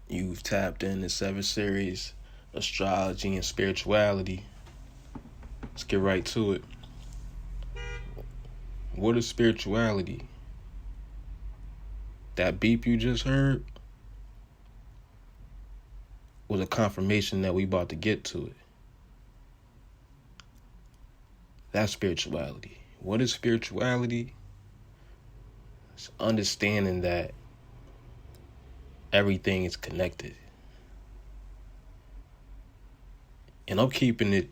You've tapped in the 7 series, Astrology and Spirituality. Let's get right to it. What is spirituality? That beep you just heard was a confirmation that we about to get to it. That's spirituality. What is spirituality? It's understanding that everything is connected. And I'm keeping it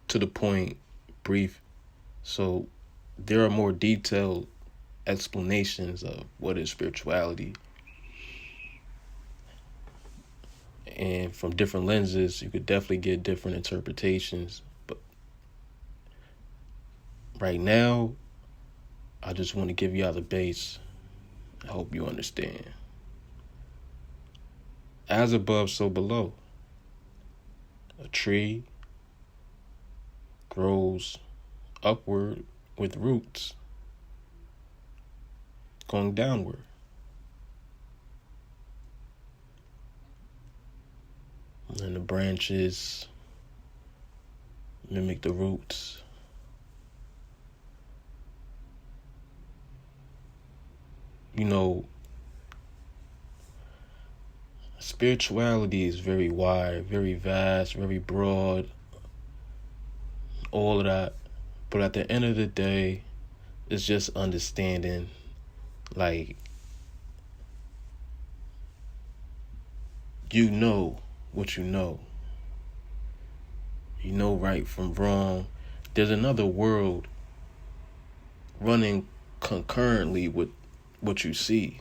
to the point, brief, so there are more detailed explanations of what is spirituality. And from different lenses, you could definitely get different interpretations. But right now, I just want to give y'all the base. I hope you understand. As above, so below. A tree grows upward with roots going downward. And the branches mimic the roots. You know, spirituality is very wide, very vast, very broad, all of that. But at the end of the day, it's just understanding, like, you know what you know. You know right from wrong. There's another world running concurrently with what you see.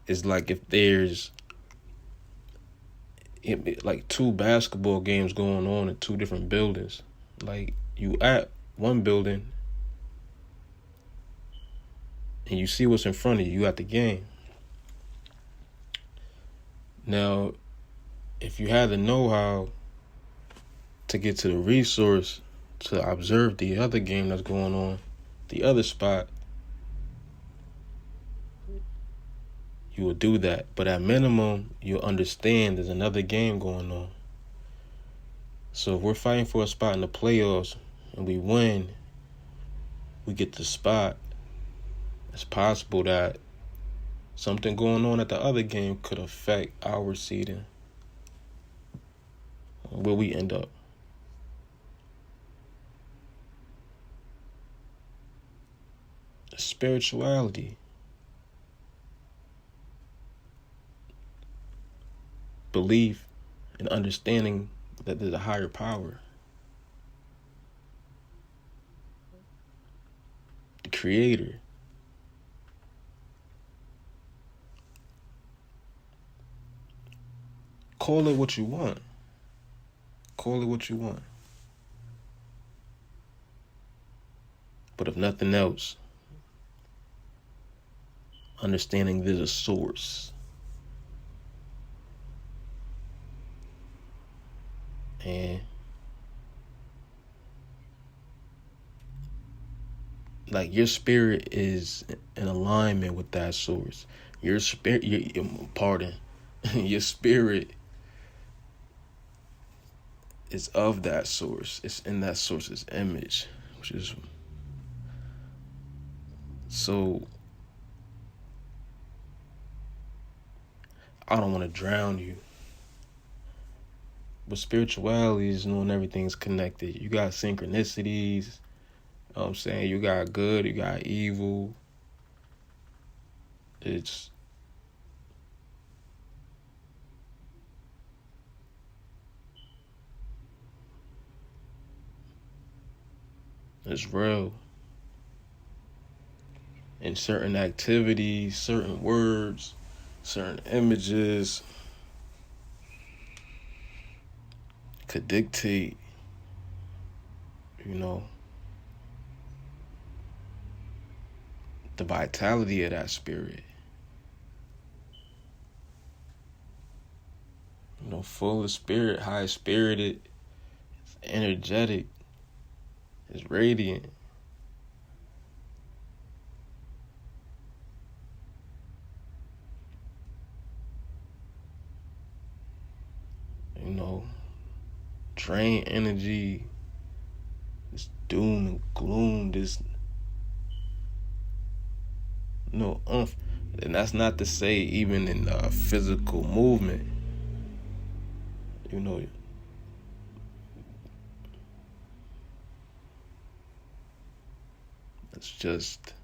It's like if there's like 2 basketball games going on in 2 different buildings. Like, you at one building and you see what's in front of you. You at the game. Now, if you had the know-how to get to the resource to observe the other game that's going on, the other spot, you will do that. But at minimum, you'll understand there's another game going on. So if we're fighting for a spot in the playoffs and we win, we get the spot, it's possible that something going on at the other game could affect our seeding, where we end up. Spirituality. Belief and understanding that there's a higher power. The Creator. Call it what you want. Call it what you want. But if nothing else, understanding there's a source. And like, your spirit is in alignment with that source. Your spirit, your spirit is of that source. It's in that source's image, which is so. I don't want to drown you, but spirituality is knowing everything's connected. You got synchronicities. You know what I'm saying? You got good, you got evil. It's real. And certain activities, certain words, certain images could dictate, the vitality of that spirit. Full of spirit, high spirited, it's energetic, it's radiant. drain energy, this doom and gloom, this umph. And that's not to say even in physical movement, it's just,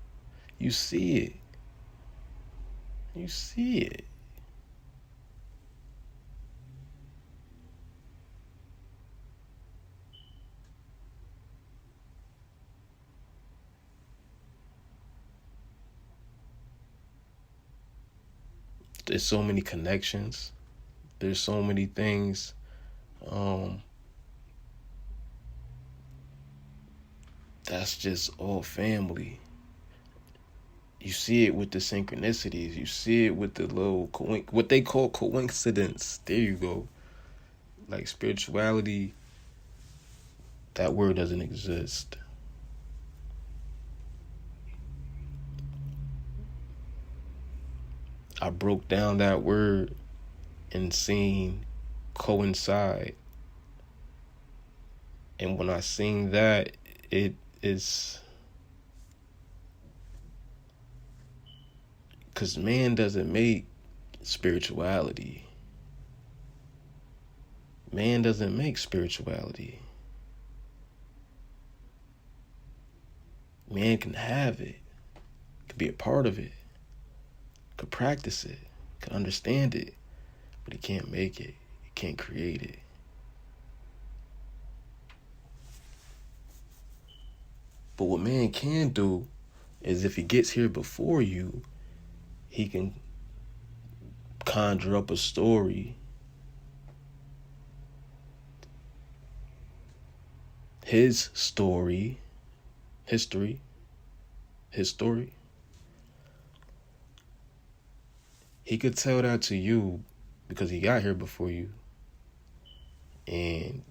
you see it. You see it. There's so many connections. There's so many things. That's just all family. You see it with the synchronicities. You see it with the little what they call coincidence. There you go. Like spirituality, that word doesn't exist. I broke down that word and seen coincide. And when I seen that, it is, because man doesn't make spirituality. Man doesn't make spirituality. Man can have it, could be a part of it, could practice it, could understand it, but he can't make it. He can't create it. But what man can do is, if he gets here before you, he can conjure up a story, his story, history, his story. He could tell that to you because he got here before you. And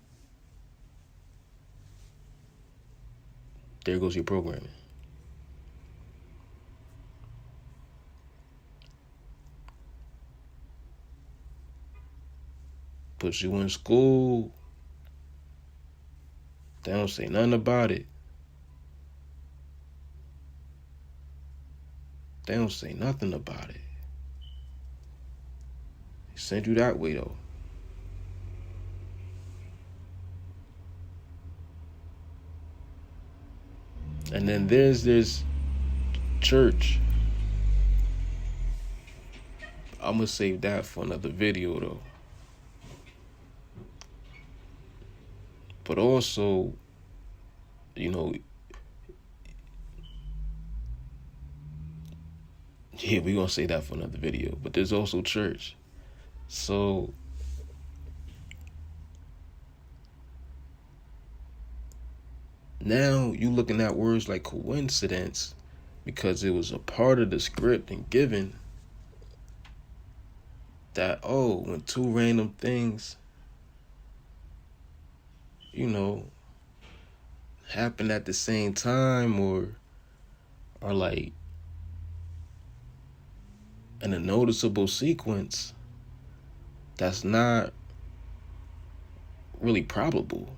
there goes your programming. Put you in school. They don't say nothing about it. They don't say nothing about it. They send you that way, though. And then there's this church. I'm going to save that for another video, though. But also, yeah, we're going to say that for another video. But there's also church. So now you looking at words like coincidence because it was a part of the script and given that, when two random things, happen at the same time or are like in a noticeable sequence, that's not really probable.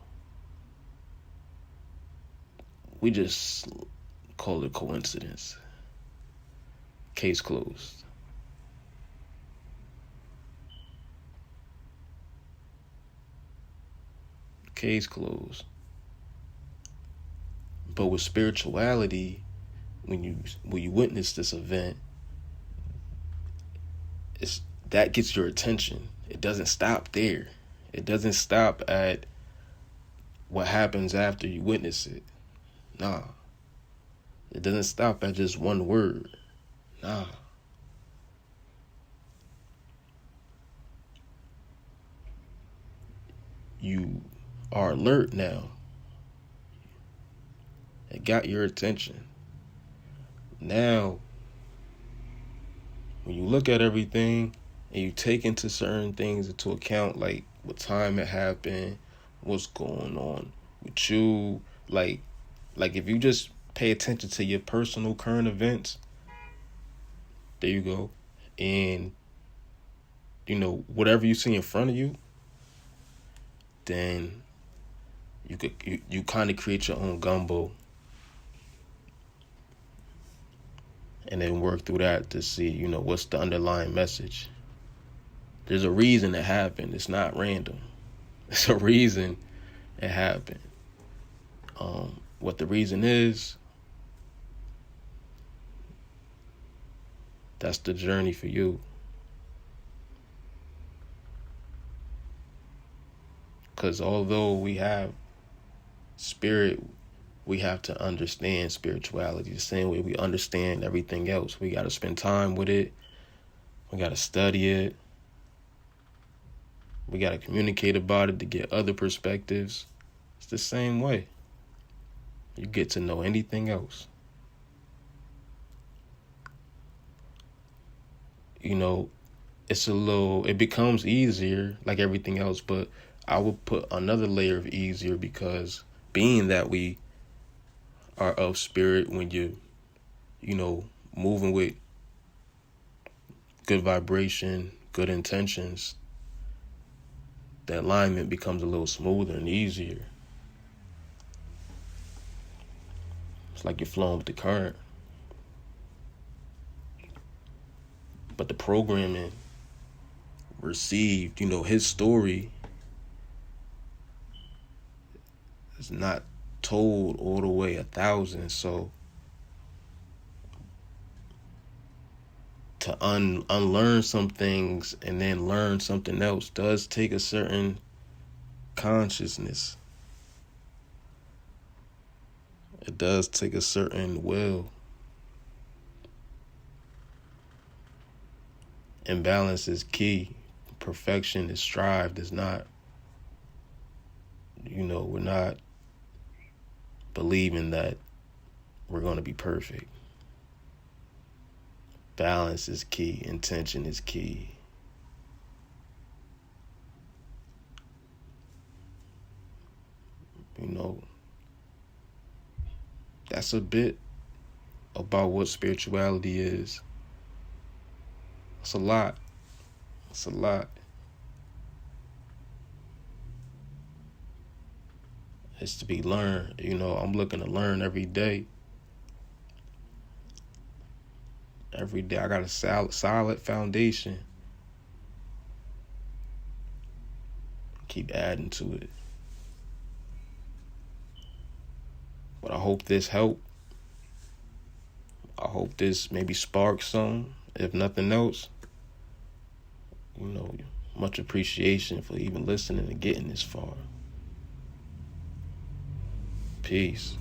We just call it coincidence. Case closed. Case closed. But with spirituality, when you witness this event, that gets your attention. It doesn't stop there. It doesn't stop at what happens after you witness it. Nah. It doesn't stop at just one word. Nah. You are alert now. It got your attention. Now, when you look at everything and you take into certain things into account, like what time it happened, what's going on with you, like if you just pay attention to your personal current events, there you go. And, whatever you see in front of you, then you kind of create your own gumbo and then work through that to see, you know, what's the underlying message. There's a reason it happened. It's not random. It's a reason it happened. What the reason is, that's the journey for you. Because although we have spirit, we have to understand spirituality the same way we understand everything else. We got to spend time with it. We got to study it. We got to communicate about it to get other perspectives. It's the same way. You get to know anything else. You know, it becomes easier like everything else, but I would put another layer of easier because being that we are of spirit, when you know, moving with good vibration, good intentions, the alignment becomes a little smoother and easier. It's like you're flowing with the current. But the programming received, you know, his story is not told all the way 1,000. So to unlearn some things and then learn something else does take a certain consciousness. It does take a certain will. And balance is key. Perfection is strived. It's not, you know, we're not believing that we're going to be perfect. Balance is key. Intention is key. You know, that's a bit about what spirituality is. It's a lot. It's a lot. It's to be learned. You know, I'm looking to learn every day. Every day I got a solid foundation. Keep adding to it. But I hope this helped. I hope this maybe sparks some. If nothing else, you know, much appreciation for even listening and getting this far. Peace.